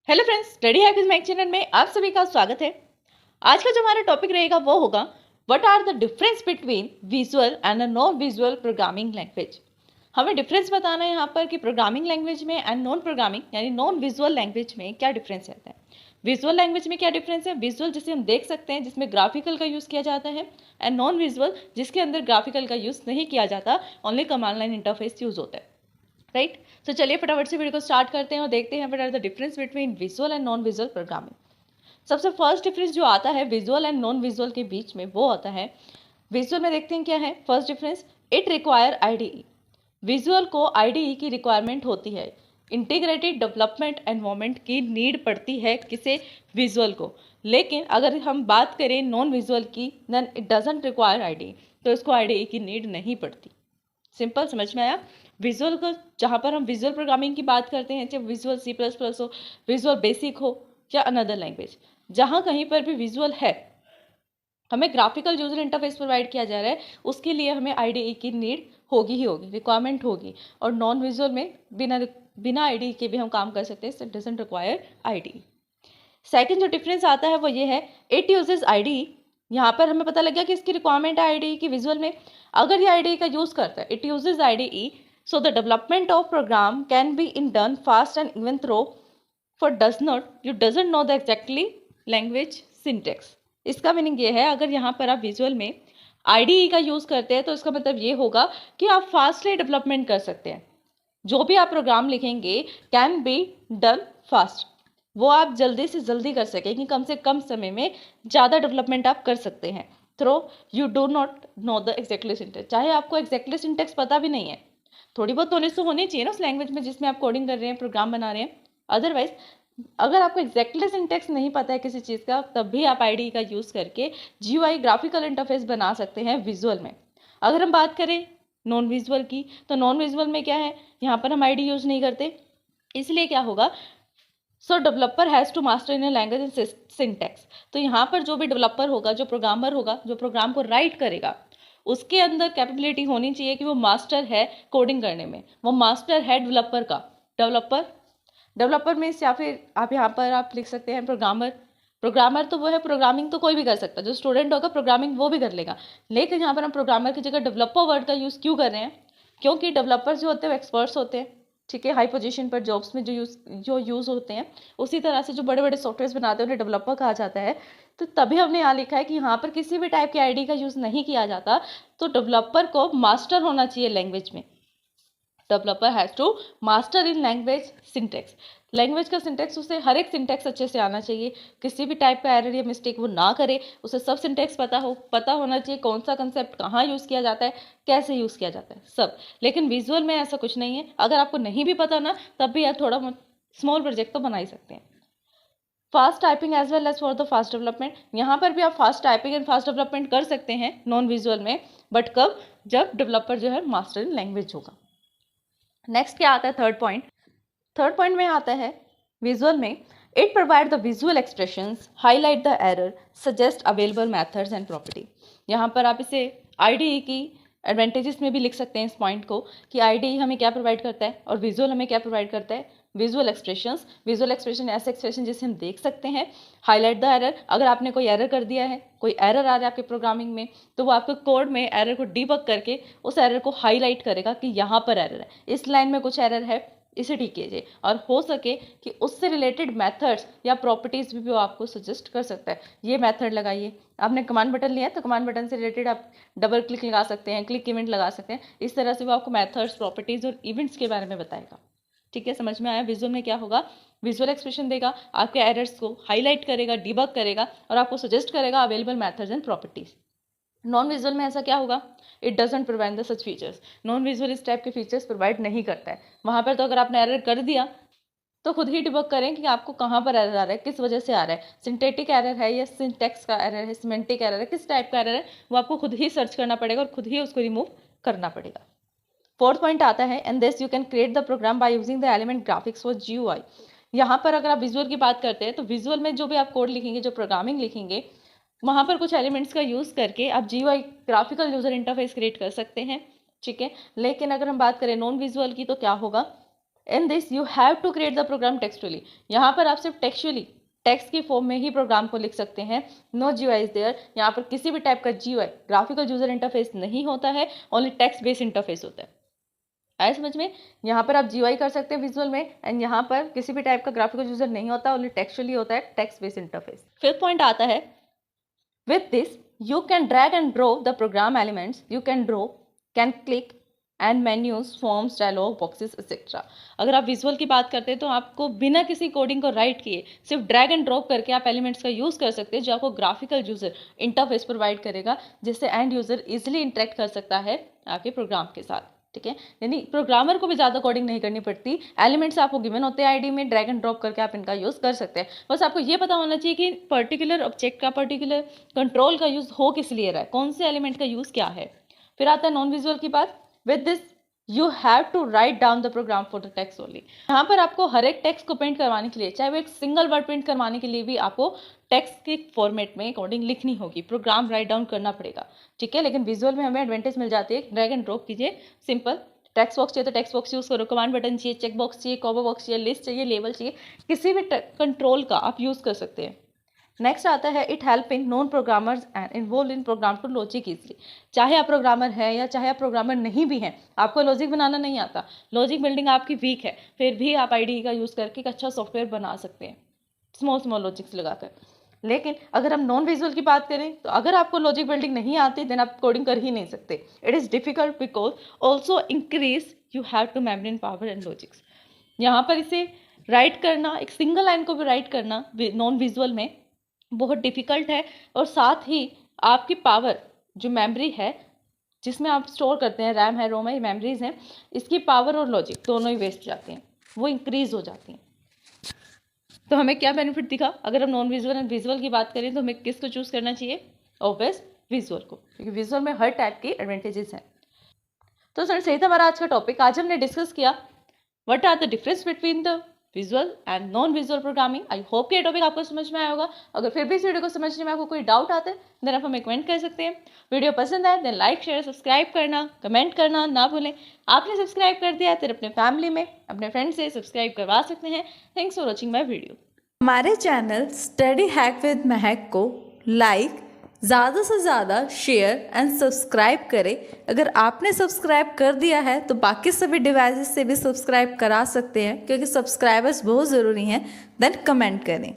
Hello friends, study hack with Mac channel में आप सभी का स्वागत है। आज का जो हमारा टॉपिक रहेगा वो होगा what are the difference between visual and a non visual programming language. हमें डिफरेंस बताना है यहाँ पर कि प्रोग्रामिंग लैंग्वेज में एंड नॉन प्रोग्रामिंग यानी नॉन विजुअल लैंग्वेज में क्या डिफरेंस रहता है। विजुअल लैंग्वेज में क्या डिफरेंस है, विजुअल जिसे हम देख सकते हैं जिसमें ग्राफिकल का यूज़ किया जाता है, एंड नॉन विजुअल जिसके अंदर ग्राफिकल का यूज़ नहीं किया जाता, only command line interface use होता है। राइट, तो चलिए फटाफट से वीडियो को स्टार्ट करते हैं और देखते हैं what are the difference between visual and non visual programming. सबसे फर्स्ट डिफरेंस जो आता है विजुअल एंड नॉन विजुअल के बीच में वो आता है, विजुअल में देखते हैं क्या है first difference, it require IDE. Visual को आईडीई की रिक्वायरमेंट होती है, इंटीग्रेटेड डेवलपमेंट एनवायरनमेंट की नीड पड़ती है किसे, विजुअल को। लेकिन अगर हम बात करें नॉन विजुअल की, then it doesn't require IDE, तो इसको आईडीई की नीड नहीं पड़ती। सिंपल, समझ में आया। विजुअल को जहाँ पर हम विजुअल प्रोग्रामिंग की बात करते हैं, चाहे विजुअल C++ हो, विजुअल बेसिक हो या अनदर लैंग्वेज, जहाँ कहीं पर भी विजुअल है, हमें ग्राफिकल यूजर इंटरफेस प्रोवाइड किया जा रहा है, उसके लिए हमें आईडीई की नीड होगी ही होगी, रिक्वायरमेंट होगी। और नॉन विजुअल में बिना आईडीई के भी हम काम कर सकते हैं, it doesn't require IDE. Second जो डिफरेंस आता है वो ये है, इट यूजेस आईडीई। यहाँ पर हमें पता लग गया कि इसकी रिक्वायरमेंट है आईडीई की विजुअल में। अगर ये आईडीई का यूज़ करता है, it uses IDE, so the development of program can be in done fast and even throw for doesn't know the exactly language syntax. इसका मीनिंग ये है, अगर यहाँ पर आप विजुअल में आईडीई का यूज़ करते हैं तो इसका मतलब ये होगा कि आप फास्टली डेवलपमेंट कर सकते हैं। जो भी आप प्रोग्राम लिखेंगे कैन बी डन फास्ट, वो आप जल्दी से जल्दी कर सकें कि कम से कम समय में ज़्यादा डेवलपमेंट आप कर सकते हैं। Throw you do not know the exactly syntax, चाहे आपको एग्जैक्टली सिंटेक्स पता भी नहीं है, थोड़ी बहुत नॉलेज तो होनी चाहिए ना उस लैंग्वेज में जिसमें आप कोडिंग कर रहे हैं, प्रोग्राम बना रहे हैं। अदरवाइज अगर आपको एग्जैक्टली सिंटेक्स नहीं पता है किसी चीज़ का, तब भी आप आईडी का यूज़ करके जीयूआई ग्राफिकल इंटरफेस बना सकते हैं विजुअल में। अगर हम बात करें नॉन विजुअल की, तो नॉन विजुअल में क्या है, यहाँ पर हम आईडी यूज़ नहीं करते, इसलिए क्या होगा, so developer has to master in a language and syntax. तो यहाँ पर जो भी डेवलपर होगा, जो प्रोग्रामर होगा, जो प्रोग्राम को राइट करेगा, उसके अंदर कैपेबिलिटी होनी चाहिए कि वो मास्टर है कोडिंग करने में, वो मास्टर है डेवलपर का। डेवलपर में या फिर आप यहाँ पर आप लिख सकते हैं प्रोग्रामर। प्रोग्रामर तो वो है, प्रोग्रामिंग तो कोई भी कर सकता है, जो स्टूडेंट होगा प्रोग्रामिंग वो भी कर लेगा। लेकिन यहाँ पर हम प्रोग्रामर की जगह डेवलपर वर्ड का यूज़ क्यों कर रहे हैं, क्योंकि डेवलपर्स जो होते हैं वो एक्सपर्ट्स होते हैं, ठीक है, हाई पोजीशन पर जॉब्स में जो यूज़ होते हैं। उसी तरह से जो बड़े बड़े सॉफ्टवेयर बनाते हैं उन्हें डेवलपर कहा जाता है। तो तभी हमने यहाँ लिखा है कि यहाँ पर किसी भी टाइप की आईडी का यूज़ नहीं किया जाता, तो डेवलपर को मास्टर होना चाहिए लैंग्वेज में। Developer has to master in language syntax, language का सिंटेक्स, उसे हर एक सिंटेक्स अच्छे से आना चाहिए, किसी भी टाइप का एरर या मिस्टेक वो ना करे, उसे सब सिंटेक्स पता होना चाहिए, कौन सा कंसेप्ट कहाँ यूज़ किया जाता है, कैसे यूज़ किया जाता है, सब। लेकिन विजुअल में ऐसा कुछ नहीं है, अगर आपको नहीं भी पता ना, तब भी आप थोड़ा स्मॉल प्रोजेक्ट तो बना ही सकते हैं। Fast typing as well as for the fast development, यहाँ पर भी आप fast typing and fast development कर सकते हैं नॉन विजुअल में, बट कब, जब डेवलपर जो है मास्टर इन लैंग्वेज होगा। नेक्स्ट क्या आता है, थर्ड पॉइंट में आता है विजुअल में, it provide the visual expressions, highlight the error, suggest available methods and property. यहाँ पर आप इसे आईडीई की एडवांटेजेस में भी लिख सकते हैं इस पॉइंट को, कि आईडीई हमें क्या प्रोवाइड करता है और विजुअल हमें क्या प्रोवाइड करता है। विजुअल एक्सप्रेशन ऐसे एक्सप्रेशन जिसे हम देख सकते हैं। हाईलाइट द एरर, अगर आपने कोई एरर कर दिया है, कोई एरर आ रहा है आपके प्रोग्रामिंग में, तो वो आपके कोड में एरर को डीबग करके उस एरर को हाईलाइट करेगा कि यहाँ पर एरर है, इस लाइन में कुछ एरर है, इसे ठीक कीजिए। और हो सके कि उससे रिलेटेड मेथड्स या प्रॉपर्टीज़ भी वो आपको सजेस्ट कर सकता है, ये मेथड लगाइए। आपने कमांड बटन लिया है तो कमांड बटन से रिलेटेड आप डबल क्लिक लगा सकते हैं, क्लिक इवेंट लगा सकते हैं, इस तरह से वो आपको मेथड्स, प्रॉपर्टीज़ और इवेंट्स के बारे में बताएगा। ठीक है, समझ में आया। विजुअल में क्या होगा, विजुअल एक्सप्रेशन देगा, आपके एरर्स को हाईलाइट करेगा, डिबग करेगा और आपको सजेस्ट करेगा available methods and properties. Non visual में ऐसा क्या होगा, it doesn't provide the such features, non visual इस टाइप के फीचर्स प्रोवाइड नहीं करता है। वहाँ पर तो अगर आपने एरर कर दिया तो खुद ही डिबग करें कि आपको कहाँ पर एरर आ रहा है, किस वजह से आ रहा है, सिंटेटिक एरर है या सिंटेक्स का एरर है, सिमेंटिक एरर है, किस टाइप का एरर है, वो आपको खुद ही सर्च करना पड़ेगा और खुद ही उसको रिमूव करना पड़ेगा। फोर्थ पॉइंट आता है, and this you can create the program by using the element graphics for GUI. यहाँ पर अगर आप विजुअल की बात करते हैं तो विजुअल में जो भी आप कोड लिखेंगे, जो प्रोग्रामिंग लिखेंगे, वहाँ पर कुछ एलिमेंट्स का यूज़ करके आप GUI graphical user interface create कर सकते हैं, ठीक है। लेकिन अगर हम बात करें नॉन विजुअल की, तो क्या होगा, in this you have to create the program textually. यहाँ पर आप सिर्फ टेक्सचुअली टेक्स्ट की फॉर्म में ही प्रोग्राम को लिख सकते हैं। No GUI is there. यहाँ पर किसी भी टाइप का GUI ग्राफिकल यूजर इंटरफेस नहीं होता है, ओनली टेक्स्ट बेस्ड इंटरफेस होता है। आए समझ में? यहाँ पर आप GUI कर सकते हैं विजुअल में, एंड यहाँ पर किसी भी टाइप का ग्राफिकल यूजर नहीं होता, ओनली टेक्सचुअली होता है, text based interface. Fifth point आता है, with this you can drag and drop the program elements, you can draw, can click and menus, forms, dialog boxes etc. अगर आप visual की बात करते हैं तो आपको बिना किसी कोडिंग को राइट किए सिर्फ ड्रैग एंड ड्रॉप करके आप एलिमेंट्स का यूज़ कर सकते हैं, जो आपको ग्राफिकल यूजर इंटरफेस प्रोवाइड करेगा, जिससे एंड यूजर इजिली इंटरेक्ट कर सकता है आपके प्रोग्राम के साथ। ठीक है, यानी प्रोग्रामर को भी ज़्यादा कोडिंग नहीं करनी पड़ती, एलिमेंट्स आपको गिवन होते हैं आईडी में, ड्रैग एंड ड्रॉप करके आप इनका यूज़ कर सकते हैं। बस आपको ये पता होना चाहिए कि पर्टिकुलर ऑब्जेक्ट का, पर्टिकुलर कंट्रोल का यूज़ हो किस लिए रहा है, कौन से एलिमेंट का यूज़ क्या है। फिर आता है नॉन विजुअल की बात। With this you have to write down the program for the text only. यहाँ पर आपको हर एक टेक्स्ट को प्रिंट करवाने के लिए, चाहे वो एक सिंगल वर्ड प्रिंट करवाने के लिए भी आपको टेक्स्ट के फॉर्मेट में कोडिंग लिखनी होगी, प्रोग्राम राइट डाउन करना पड़ेगा। ठीक है, लेकिन विजुअल में हमें एडवांटेज मिल जाती है, ड्रैग एंड ड्रॉप कीजिए, सिंपल टेक्स्ट बॉक्स चाहिए तो टेक्स्ट बॉक्स यूज़ करो, कमांड बटन चाहिए, चेक बॉक्स चाहिए, कॉमा बॉक्स चाहिए, लिस्ट चाहिए, लेबल चाहिए, किसी भी कंट्रोल का आप यूज़ कर सकते हैं। नेक्स्ट आता है, it help in non programmers and involve in program to logic easily. चाहे आप प्रोग्रामर है या चाहे आप प्रोग्रामर नहीं भी हैं, आपको लॉजिक बनाना नहीं आता, लॉजिक बिल्डिंग आपकी वीक है, फिर भी आप IDE का यूज़ करके एक अच्छा सॉफ्टवेयर बना सकते हैं, स्मॉल लॉजिक्स लगाकर। लेकिन अगर हम नॉन विजुअल की बात करें तो अगर आपको लॉजिक बिल्डिंग नहीं आती देन आप कोडिंग कर ही नहीं सकते। It is difficult because also increase you have to memory in power and logics. यहाँ पर इसे राइट करना, एक सिंगल लाइन को भी राइट करना नॉन विजुअल में बहुत डिफिकल्ट है, और साथ ही आपकी पावर जो मेमोरी है जिसमें आप स्टोर करते हैं, रैम है, रोम है, मेमोरीज हैं, इसकी पावर और लॉजिक दोनों ही वेस्ट जाते हैं, वो इंक्रीज हो जाती हैं। तो हमें क्या बेनिफिट दिखा? अगर हम नॉन विजुअल एंड विजुअल की बात करें तो हमें किसको चूज करना चाहिए? ऑब्वियस विजुअल को, क्योंकि विजुअल में हर टाइप की एडवांटेजेस हैं। तो सर सही था हमारा आज का टॉपिक। आज हमने डिस्कस किया what are the difference between the visual and non visual programming. I hope कि ये टॉपिक आपको समझ में आया होगा। अगर फिर भी इस वीडियो को समझने में आपको कोई डाउट आता है देन आप हमें कमेंट कर सकते हैं। वीडियो पसंद आए देन लाइक शेयर सब्सक्राइब करना, कमेंट करना ना भूलें। आपने सब्सक्राइब कर दिया तो अपने फैमिली में, अपने फ्रेंड से सब्सक्राइब करवा सकते हैं। Thanks for watching my video. हमारे चैनल स्टडी हैक विद महक को लाइक, ज़्यादा से ज़्यादा शेयर एंड सब्सक्राइब करें। अगर आपने सब्सक्राइब कर दिया है तो बाकी सभी डिवाइसेस से भी सब्सक्राइब करा सकते हैं, क्योंकि सब्सक्राइबर्स बहुत ज़रूरी हैं। देन कमेंट करें।